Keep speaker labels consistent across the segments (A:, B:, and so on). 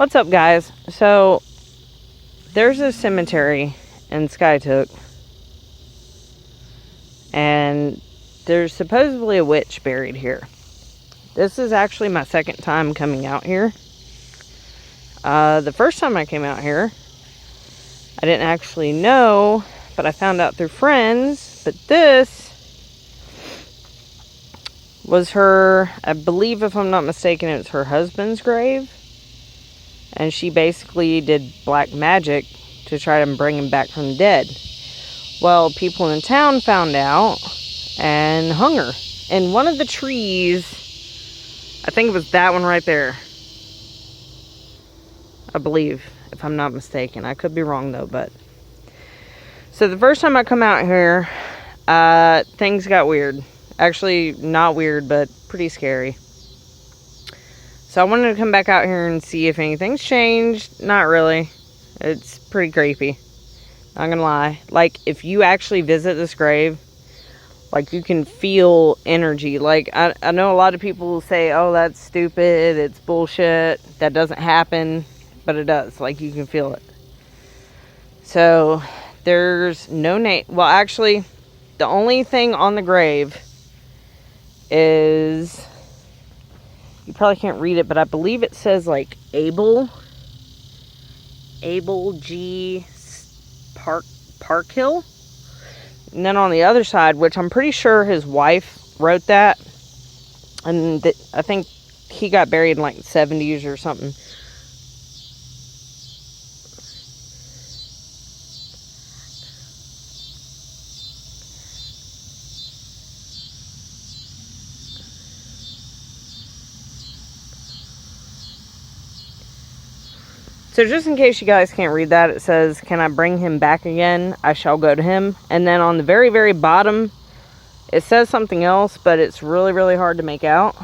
A: What's up, guys? So, there's a cemetery in Skiatook, and there's supposedly a witch buried here. This is actually my second time coming out here. The first time I came out here, I didn't actually know, but I found out through friends. But this was her, I believe, if I'm not mistaken, it was her husband's grave. And she basically did black magic to try to bring him back from the dead. Well, people in town found out and hung her in one of the trees. I think it was that one right there, I believe, if I'm not mistaken. I could be wrong though. But so the first time I come out here, things got weird. Actually, not weird, but pretty scary. So I wanted to come back out here and see if anything's changed. Not really. It's pretty creepy. Not gonna lie. Like, if you actually visit this grave, like, you can feel energy. Like, I know a lot of people will say, oh, that's stupid, it's bullshit, that doesn't happen. But it does. Like, you can feel it. So, there's no name. Well, actually, the only thing on the grave is... You probably can't read it, but I believe it says, like, Abel G. Parkhill. And then on the other side, which I'm pretty sure his wife wrote that. And I think he got buried in, like, the 70s or something. So just in case you guys can't read that, it says, can I bring him back again? I shall go to him. And then on the very, very bottom, it says something else, but it's really, really hard to make out.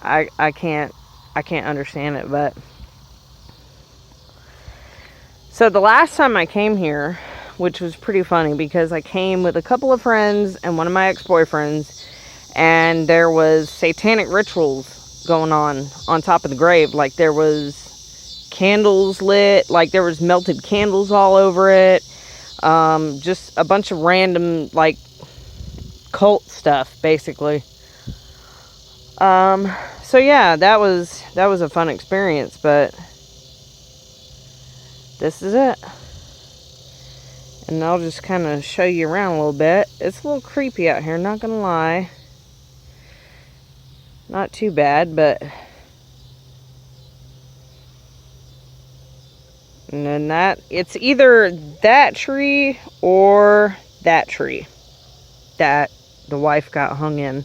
A: I can't understand it, but... So the last time I came here, which was pretty funny, because I came with a couple of friends and one of my ex-boyfriends, and there was satanic rituals going on top of the grave. Like, there was candles lit, like there was melted candles all over it, just a bunch of random, like, cult stuff, basically. So yeah, that was a fun experience, but this is it. And I'll just kind of show you around a little bit. It's a little creepy out here, not gonna lie. Not too bad, but... And then that... It's either that tree or that tree that the wife got hung in.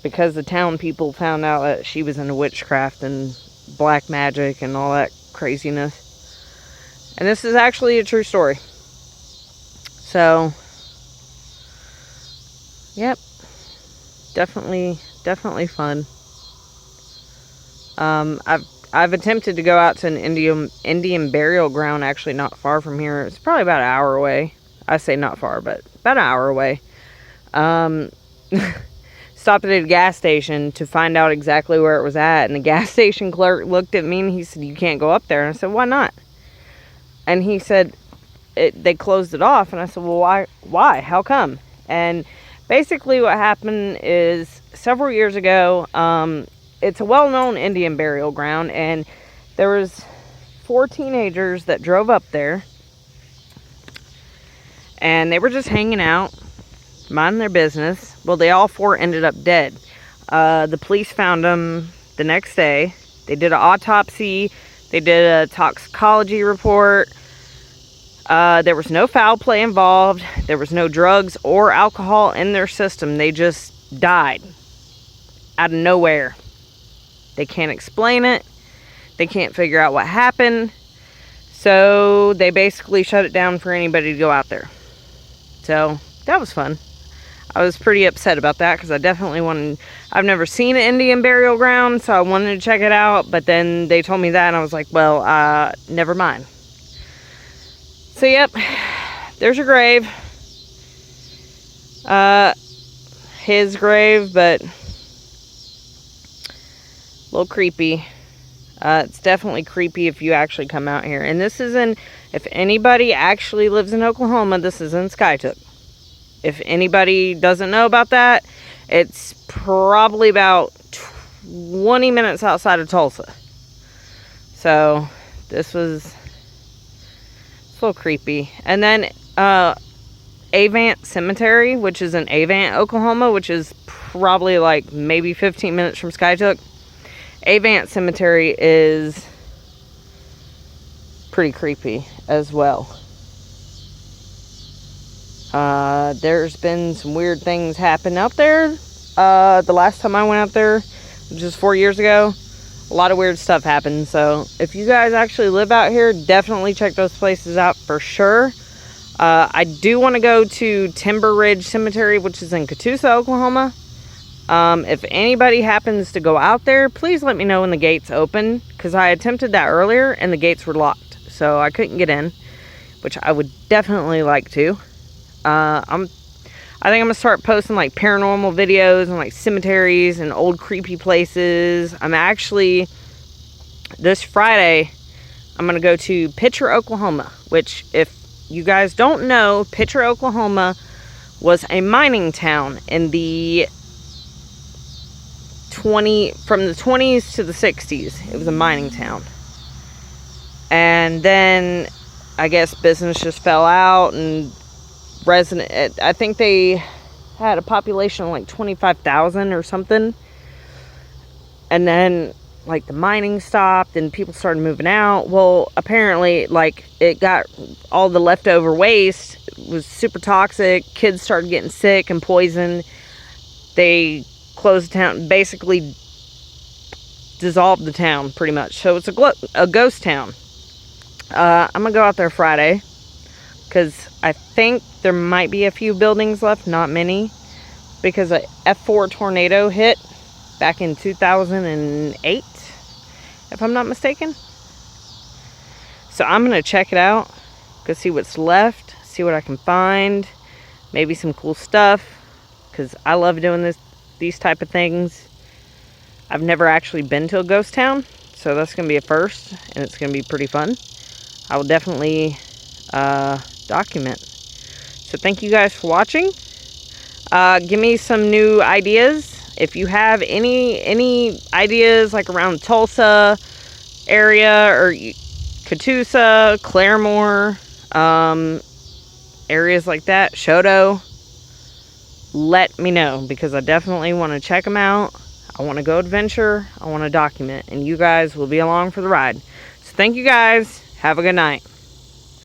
A: Because the town people found out that she was into witchcraft and black magic and all that craziness. And this is actually a true story. So... Yep. Definitely fun. I've attempted to go out to an Indian burial ground, actually not far from here. It's probably about an hour away. I say not far, but about an hour away. Stopped at a gas station to find out exactly where it was at, and the gas station clerk looked at me and he said, you can't go up there. And I said, why not? And he said, they closed it off. And I said, well, why? How come? And basically what happened is, several years ago, it's a well-known Indian burial ground, and there was 4 teenagers that drove up there, and they were just hanging out, minding their business. Well, they all 4 ended up dead. The police found them the next day. They did an autopsy. They did a toxicology report. There was no foul play involved. There was no drugs or alcohol in their system. They just died out of nowhere. They can't explain it. They can't figure out what happened. So they basically shut it down for anybody to go out there. So that was fun. I was pretty upset about that because I definitely wanted... I've never seen an Indian burial ground, so I wanted to check it out. But then they told me that, and I was like, well, never mind. So, yep, there's your grave. His grave, but little creepy. It's definitely creepy if you actually come out here. And this is in, if anybody actually lives in Oklahoma, this is in Skiatook. If anybody doesn't know about that, it's probably about 20 minutes outside of Tulsa. So this was a little creepy. And then Avant Cemetery, which is in Avant, Oklahoma, which is probably like maybe 15 minutes from Skiatook. Avant Cemetery is pretty creepy as well. There's been some weird things happen out there. The last time I went out there, which was 4 years ago, a lot of weird stuff happened. So if you guys actually live out here, definitely check those places out for sure. I do want to go to Timber Ridge Cemetery, which is in Catoosa, Oklahoma. If anybody happens to go out there, please let me know when the gates open, because I attempted that earlier and the gates were locked, so I couldn't get in, which I would definitely like to. I think I'm gonna start posting like paranormal videos and like cemeteries and old creepy places. I'm actually, this Friday, I'm gonna go to Pitcher, Oklahoma, which, if you guys don't know, Pitcher, Oklahoma was a mining town in the from the 20s to the 60s. It was a mining town. And then I guess business just fell out, and I think they had a population of like 25,000 or something. And then like the mining stopped and people started moving out. Well, apparently like it got, all the leftover waste was super toxic. Kids started getting sick and poisoned. They closed the town, basically dissolved the town pretty much. So it's a ghost town. I'm gonna go out there Friday, because I think there might be a few buildings left, not many, because a F4 tornado hit back in 2008, if I'm not mistaken. So I'm gonna check it out, go see what's left, see what I can find, maybe some cool stuff, because I love doing these type of things. I've never actually been to a ghost town, so that's gonna be a first, and it's gonna be pretty fun. I will definitely document. So thank you guys for watching. Give me some new ideas. If you have any ideas like around Tulsa area or Catoosa, Claremore, areas like that, Shoto, let me know, because I definitely want to check them out. I want to go adventure. I want to document, and you guys will be along for the ride. So thank you guys. Have a good night.